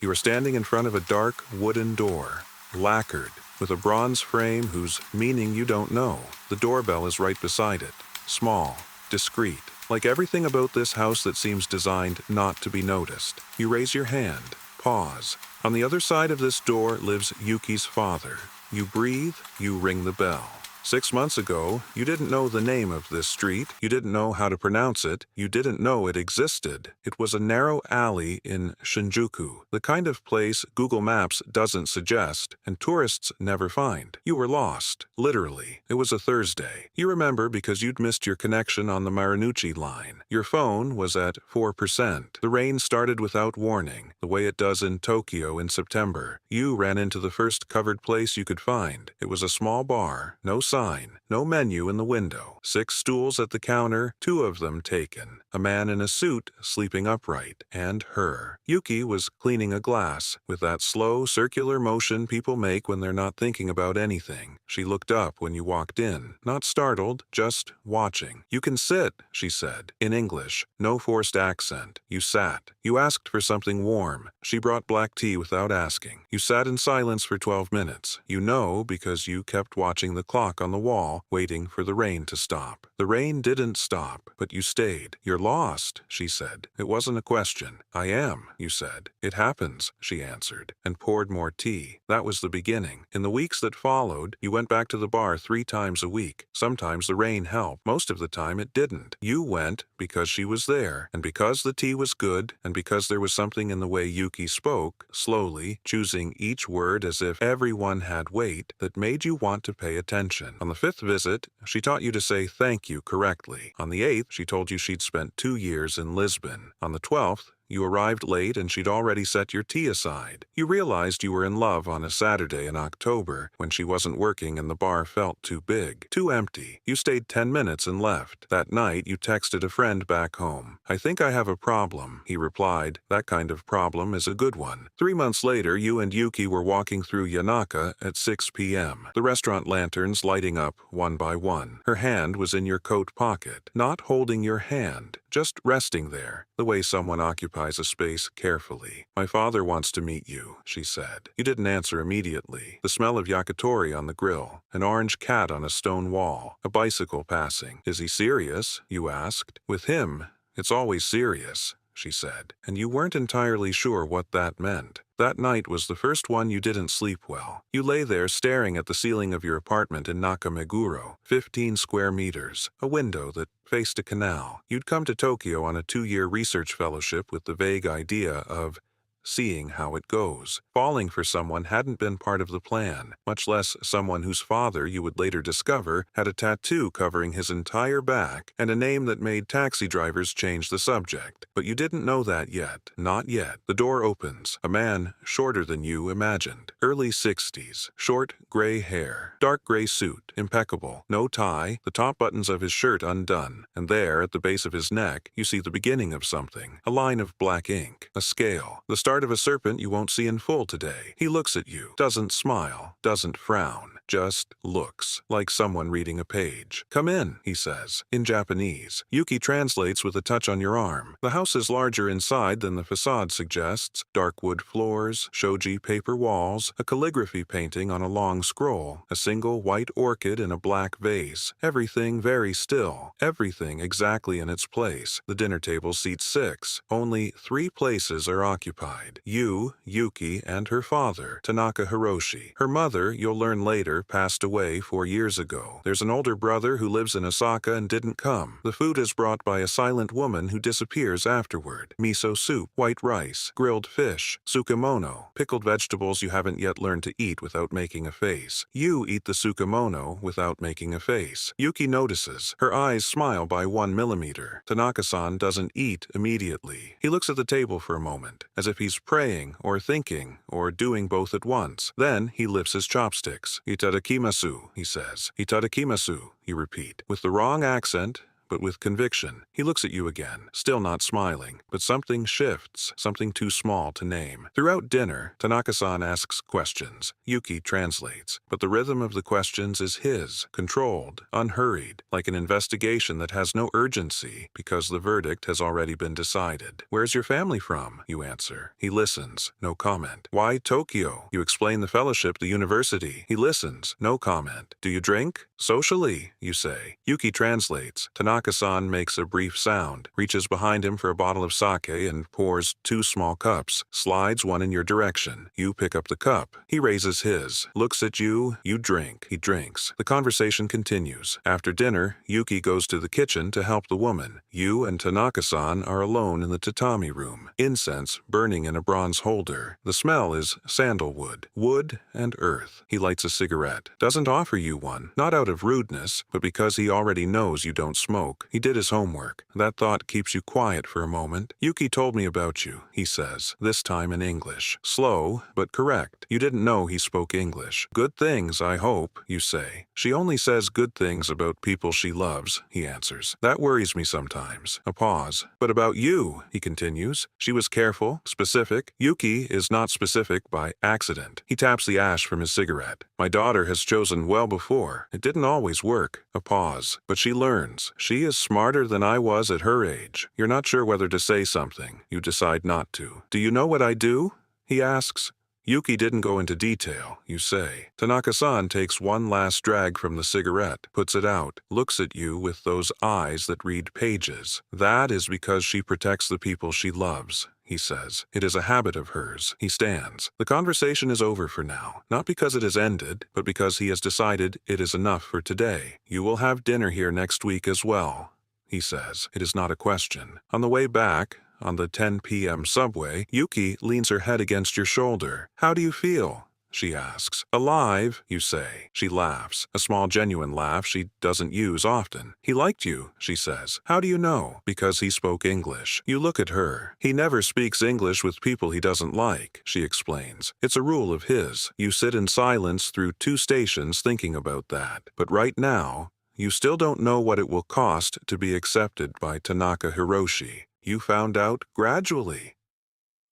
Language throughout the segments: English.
You are standing in front of a dark wooden door, lacquered, with a bronze frame whose meaning you don't know. The doorbell is right beside it, small, discreet, like everything about this house that seems designed not to be noticed. You raise your hand, pause. On the other side of this door lives Yuki's father. You breathe, you ring the bell. 6 months ago, you didn't know the name of this street, you didn't know how to pronounce it, you didn't know it existed. It was a narrow alley in Shinjuku, the kind of place Google Maps doesn't suggest and tourists never find. You were lost, literally. It was a Thursday. You remember because you'd missed your connection on the Marunouchi line. Your phone was at 4%. The rain started without warning, the way it does in Tokyo in September. You ran into the first covered place you could find. It was a small bar, no sign, no menu in the window. 6 stools at the counter, 2 of them taken. A man in a suit sleeping upright, and her. Yuki was cleaning a glass, with that slow, circular motion people make when they're not thinking about anything. She looked up when you walked in, not startled, just watching. "You can sit," she said, in English, no forced accent. You sat. You asked for something warm. She brought black tea without asking. You sat in silence for 12 minutes. You know because you kept watching the clock on the wall, waiting for the rain to stop. The rain didn't stop, but you stayed. "You're lost," she said. It wasn't a question. "I am," you said. "It happens," she answered, and poured more tea. That was the beginning. In the weeks that followed, you went back to the bar 3 times a week. Sometimes the rain helped. Most of the time it didn't. You went because she was there, and because the tea was good, and because there was something in the way Yuki spoke, slowly, choosing each word as if everyone had weight, that made you want to pay attention. On the 5th visit, she taught you to say thank you correctly. On the 8th, she told you she'd spent 2 years in Lisbon. On the 12th, you arrived late and she'd already set your tea aside. You realized you were in love on a Saturday in October when she wasn't working and the bar felt too big, too empty. You stayed 10 minutes and left. That night, you texted a friend back home. "I think I have a problem," he replied. "That kind of problem is a good one." 3 months later, you and Yuki were walking through Yanaka at 6 p.m., the restaurant lanterns lighting up one by one. Her hand was in your coat pocket, not holding your hand, just resting there, the way someone occupies a space carefully. "My father wants to meet you," she said. You didn't answer immediately. The smell of yakitori on the grill, an orange cat on a stone wall, a bicycle passing. "Is he serious?" you asked. "With him, it's always serious," she said, and you weren't entirely sure what that meant. That night was the first one you didn't sleep well. You lay there staring at the ceiling of your apartment in Nakameguro, 15 square meters, a window that faced a canal. You'd come to Tokyo on a 2-year research fellowship with the vague idea of seeing how it goes. Falling for someone hadn't been part of the plan, much less someone whose father, you would later discover, had a tattoo covering his entire back and a name that made taxi drivers change the subject. But you didn't know that yet. Not yet. The door opens. A man shorter than you imagined. Early 60s. Short, gray hair. Dark gray suit. Impeccable. No tie. The top buttons of his shirt undone. And there, at the base of his neck, you see the beginning of something. A line of black ink. A scale. The start of a serpent you won't see in full today. He looks at you, doesn't smile, doesn't frown, just looks, like someone reading a page. "Come in," he says, in Japanese. Yuki translates with a touch on your arm. The house is larger inside than the facade suggests. Dark wood floors, shoji paper walls, a calligraphy painting on a long scroll, a single white orchid in a black vase. Everything very still. Everything exactly in its place. The dinner table seats 6. Only 3 places are occupied. You, Yuki, and her father, Tanaka Hiroshi. Her mother, you'll learn later, passed away 4 years ago. There's an older brother who lives in Osaka and didn't come. The food is brought by a silent woman who disappears afterward. Miso soup, white rice, grilled fish, tsukemono, pickled vegetables you haven't yet learned to eat without making a face. You eat the tsukemono without making a face. Yuki notices. Her eyes smile by 1 millimeter. Tanaka-san doesn't eat immediately. He looks at the table for a moment, as if he's praying or thinking or doing both at once. Then he lifts his chopsticks. "Itadakimasu," he says. "Itadakimasu," you repeat. With the wrong accent, but with conviction. He looks at you again, still not smiling, but something shifts, something too small to name. Throughout dinner, Tanaka-san asks questions. Yuki translates, but the rhythm of the questions is his, controlled, unhurried, like an investigation that has no urgency because the verdict has already been decided. Where's your family from? You answer. He listens, no comment. Why Tokyo? You explain the fellowship, the university. He listens, no comment. Do you drink? Socially, you say. Yuki translates. Tanaka-san makes a brief sound, reaches behind him for a bottle of sake and pours 2 small cups, slides one in your direction. You pick up the cup. He raises his, looks at you, you drink. He drinks. The conversation continues. After dinner, Yuki goes to the kitchen to help the woman. You and Tanaka-san are alone in the tatami room. Incense burning in a bronze holder. The smell is sandalwood, wood, and earth. He lights a cigarette. Doesn't offer you one, not out of rudeness, but because he already knows you don't smoke. He did his homework. That thought keeps you quiet for a moment. Yuki told me about you, he says, this time in English. Slow, but correct. You didn't know he spoke English. Good things, I hope, you say. She only says good things about people she loves, he answers. That worries me sometimes. A pause. But about you, he continues. She was careful, specific. Yuki is not specific by accident. He taps the ash from his cigarette. My daughter has chosen well before. It didn't always work. A pause. But she learns. She is smarter than I was at her age. You're not sure whether to say something. You decide not to. Do you know what I do? He asks. Yuki didn't go into detail, you say. Tanaka-san takes one last drag from the cigarette, puts it out, looks at you with those eyes that read pages. That is because she protects the people she loves, he says. It is a habit of hers. He stands. The conversation is over for now, not because it has ended, but because he has decided it is enough for today. You will have dinner here next week as well, he says. It is not a question. On the way back, on the 10 p.m. subway, Yuki leans her head against your shoulder. How do you feel? She asks. Alive, you say. She laughs, a small genuine laugh she doesn't use often. He liked you, she says. How do you know? Because he spoke English. You look at her. He never speaks English with people he doesn't like, she explains. It's a rule of his. You sit in silence through 2 stations thinking about that. But right now, you still don't know what it will cost to be accepted by Tanaka Hiroshi. You found out gradually.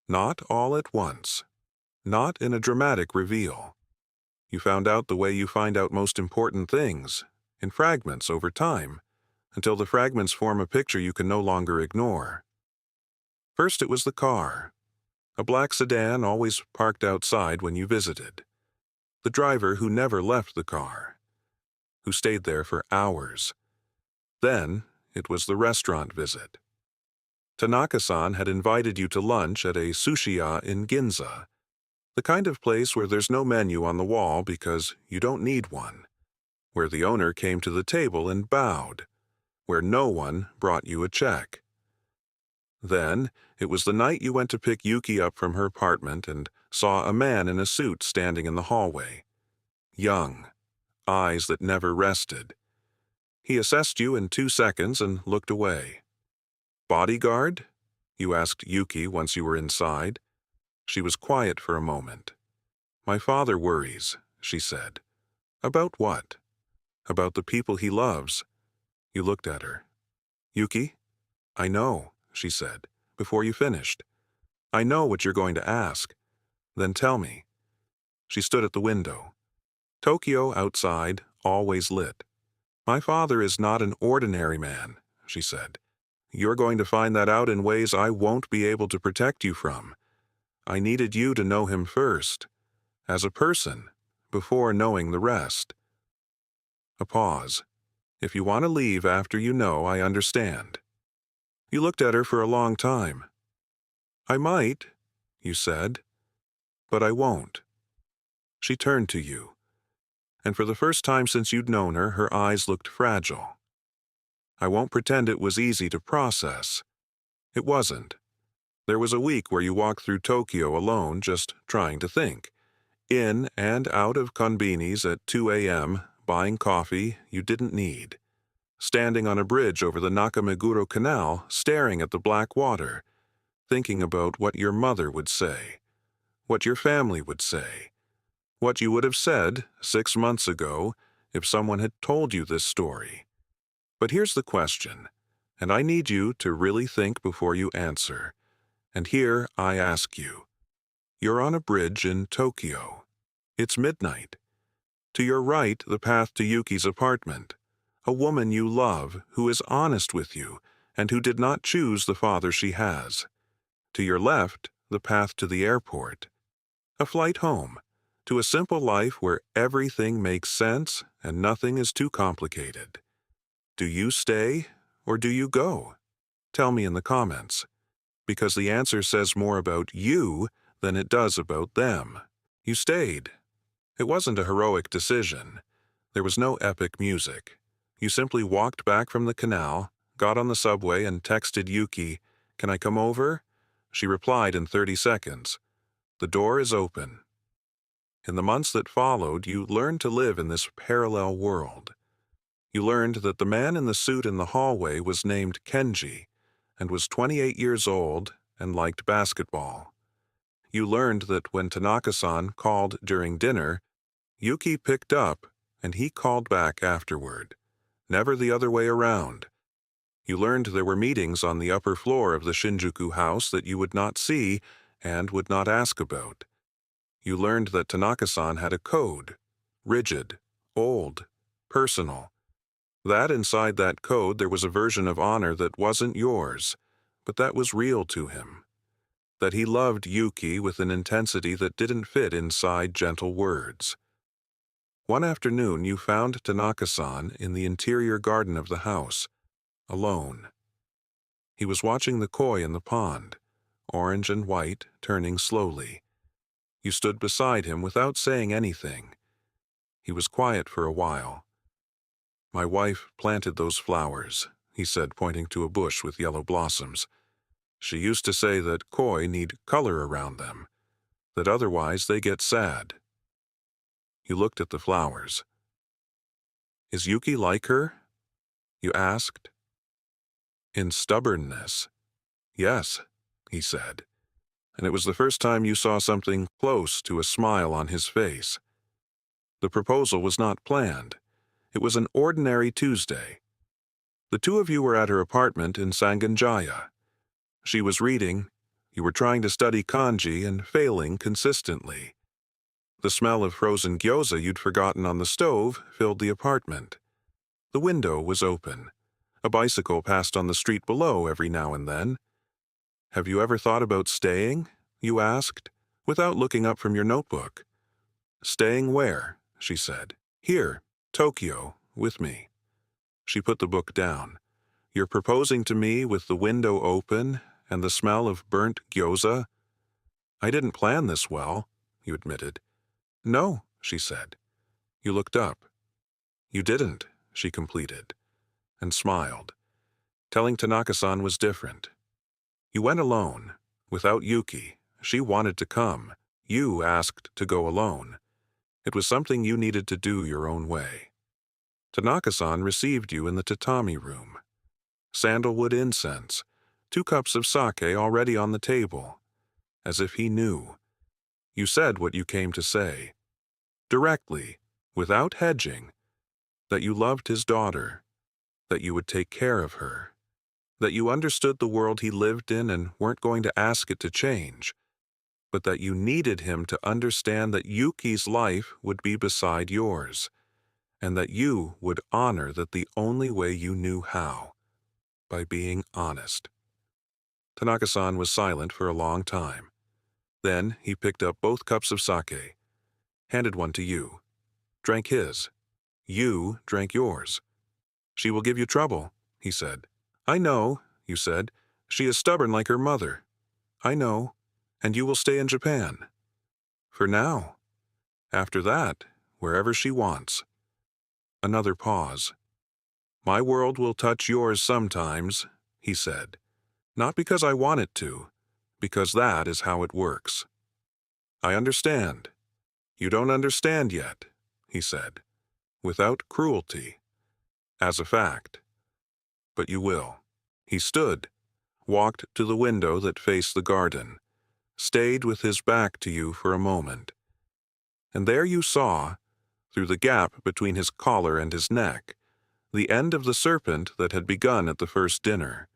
Not all at once. Not in a dramatic reveal. You found out the way you find out most important things, in fragments over time, until the fragments form a picture you can no longer ignore. First it was the car. A black sedan always parked outside when you visited. The driver who never left the car. Who stayed there for hours. Then it was the restaurant visit. Tanaka-san had invited you to lunch at a sushi-ya in Ginza, the kind of place where there's no menu on the wall because you don't need one, where the owner came to the table and bowed, where no one brought you a check. Then, it was the night you went to pick Yuki up from her apartment and saw a man in a suit standing in the hallway. Young, eyes that never rested. He assessed you in 2 seconds and looked away. Bodyguard? You asked Yuki once you were inside. She was quiet for a moment. My father worries, she said. About what? About the people he loves. You looked at her. Yuki? I know, she said, before you finished. I know what you're going to ask. Then tell me. She stood at the window. Tokyo outside, always lit. My father is not an ordinary man, she said. You're going to find that out in ways I won't be able to protect you from. I needed you to know him first, as a person, before knowing the rest. A pause. If you want to leave after you know, I understand. You looked at her for a long time. I might, you said, but I won't. She turned to you, and for the first time since you'd known her, her eyes looked fragile. I won't pretend it was easy to process. It wasn't. There was a week where you walked through Tokyo alone, just trying to think. In and out of konbinis at 2 a.m., buying coffee you didn't need. Standing on a bridge over the Nakameguro Canal, staring at the black water, thinking about what your mother would say, what your family would say, what you would have said 6 months ago if someone had told you this story. But here's the question, and I need you to really think before you answer. And here I ask you. You're on a bridge in Tokyo. It's midnight. To your right, the path to Yuki's apartment. A woman you love who is honest with you and who did not choose the father she has. To your left, the path to the airport. A flight home, to a simple life where everything makes sense and nothing is too complicated. Do you stay or do you go? Tell me in the comments, because the answer says more about you than it does about them. You stayed. It wasn't a heroic decision. There was no epic music. You simply walked back from the canal, got on the subway and texted Yuki, "Can I come over?" She replied in 30 seconds. The door is open. In the months that followed, you learned to live in this parallel world. You learned that the man in the suit in the hallway was named Kenji and was 28 years old and liked basketball. You learned that when Tanaka-san called during dinner, Yuki picked up and he called back afterward, never the other way around. You learned there were meetings on the upper floor of the Shinjuku house that you would not see and would not ask about. You learned that Tanaka-san had a code, rigid, old, personal. That inside that code there was a version of honor that wasn't yours, but that was real to him. That he loved Yuki with an intensity that didn't fit inside gentle words. One afternoon you found Tanaka-san in the interior garden of the house, alone. He was watching the koi in the pond, orange and white, turning slowly. You stood beside him without saying anything. He was quiet for a while. "My wife planted those flowers," he said, pointing to a bush with yellow blossoms. "She used to say that koi need color around them, that otherwise they get sad." You looked at the flowers. "Is Yuki like her?" you asked. In stubbornness. "Yes," he said, and it was the first time you saw something close to a smile on his face. The proposal was not planned. It was an ordinary Tuesday. The two of you were at her apartment in Sanganjaya. She was reading, you were trying to study kanji and failing consistently. The smell of frozen gyoza you'd forgotten on the stove filled the apartment. The window was open. A bicycle passed on the street below every now and then. "Have you ever thought about staying?" you asked, without looking up from your notebook. "Staying where?" she said. "Here, Tokyo, with me." She put the book down. "You're proposing to me with the window open and the smell of burnt gyoza?" "I didn't plan this well," you admitted. "No," she said. You looked up. "You didn't," she completed, and smiled. Telling Tanaka-san was different. You went alone, without Yuki. She wanted to come. You asked to go alone. It was something you needed to do your own way. Tanaka-san received you in the tatami room. Sandalwood incense, 2 cups of sake already on the table, as if he knew. You said what you came to say. Directly, without hedging, that you loved his daughter, that you would take care of her, that you understood the world he lived in and weren't going to ask it to change, but that you needed him to understand that Yuki's life would be beside yours, and that you would honor that the only way you knew how, by being honest. Tanaka-san was silent for a long time. Then he picked up both cups of sake, handed one to you, drank his. You drank yours. "She will give you trouble," he said. "I know," you said. "She is stubborn like her mother." "I know. And you will stay in Japan." "For now. After that, wherever she wants." Another pause. "My world will touch yours sometimes," he said. "Not because I want it to, because that is how it works." "I understand." "You don't understand yet," he said, without cruelty, as a fact. "But you will." He stood, walked to the window that faced the garden, stayed with his back to you for a moment. And there you saw, through the gap between his collar and his neck, the end of the serpent that had begun at the first dinner.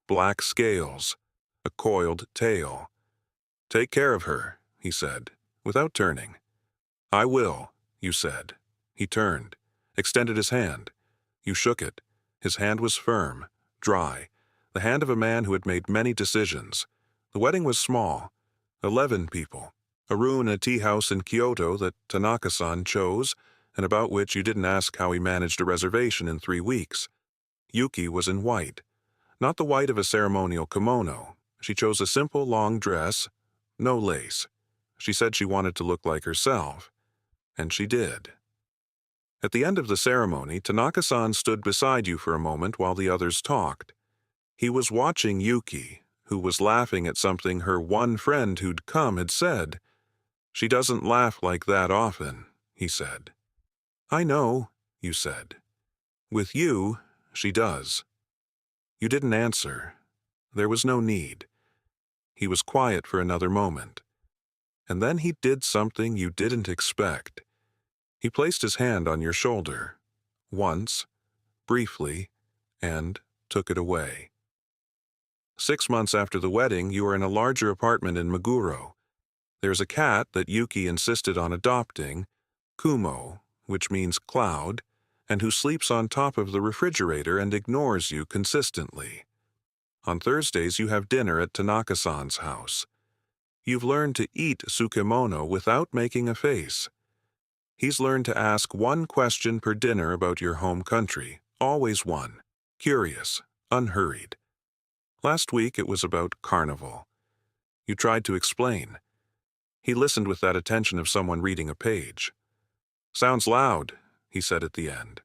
Black scales, a coiled tail. "Take care of her," he said, without turning. "I will," you said. He turned, extended his hand. You shook it. His hand was firm, dry, the hand of a man who had made many decisions. The wedding was small, 11 people, a room in a tea house in Kyoto that Tanaka-san chose, and about which you didn't ask how he managed a reservation in 3 weeks. Yuki was in white, not the white of a ceremonial kimono. She chose a simple long dress, no lace. She said she wanted to look like herself, and she did. At the end of the ceremony, Tanaka-san stood beside you for a moment while the others talked. He was watching Yuki, who was laughing at something her one friend who'd come had said. "She doesn't laugh like that often," he said. "I know," you said. "With you, she does." You didn't answer. There was no need. He was quiet for another moment. And then he did something you didn't expect. He placed his hand on your shoulder, once, briefly, and took it away. 6 months after the wedding, you are in a larger apartment in Meguro. There's a cat that Yuki insisted on adopting, Kumo, which means cloud, and who sleeps on top of the refrigerator and ignores you consistently. On Thursdays, you have dinner at Tanaka-san's house. You've learned to eat tsukemono without making a face. He's learned to ask one question per dinner about your home country, always one, curious, unhurried. Last week it was about carnival. You tried to explain. He listened with that attention of someone reading a page. "Sounds loud," he said at the end.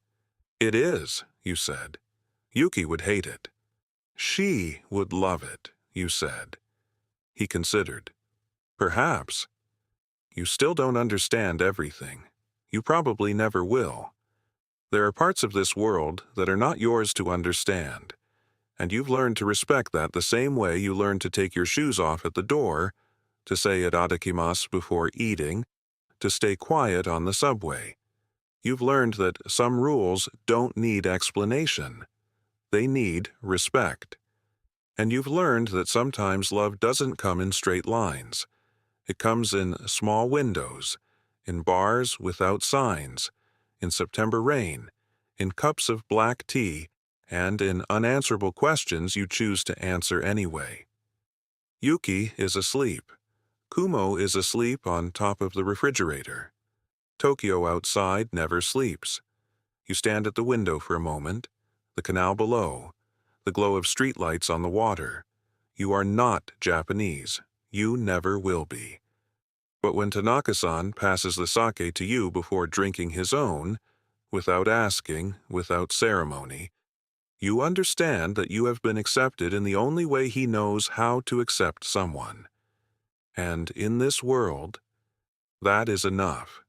"It is," you said. "Yuki would hate it." "She would love it," you said. He considered. "Perhaps. You still don't understand everything. You probably never will. There are parts of this world that are not yours to understand, and you've learned to respect that the same way you learned to take your shoes off at the door, to say itadakimasu before eating, to stay quiet on the subway. You've learned that some rules don't need explanation. They need respect. And you've learned that sometimes love doesn't come in straight lines. It comes in small windows, in bars without signs, in September rain, in cups of black tea, and in unanswerable questions you choose to answer anyway. Yuki is asleep. Kumo is asleep on top of the refrigerator. Tokyo outside never sleeps. You stand at the window for a moment, the canal below, the glow of streetlights on the water. You are not Japanese. You never will be. But when Tanaka-san passes the sake to you before drinking his own, without asking, without ceremony, you understand that you have been accepted in the only way he knows how to accept someone. And in this world, that is enough.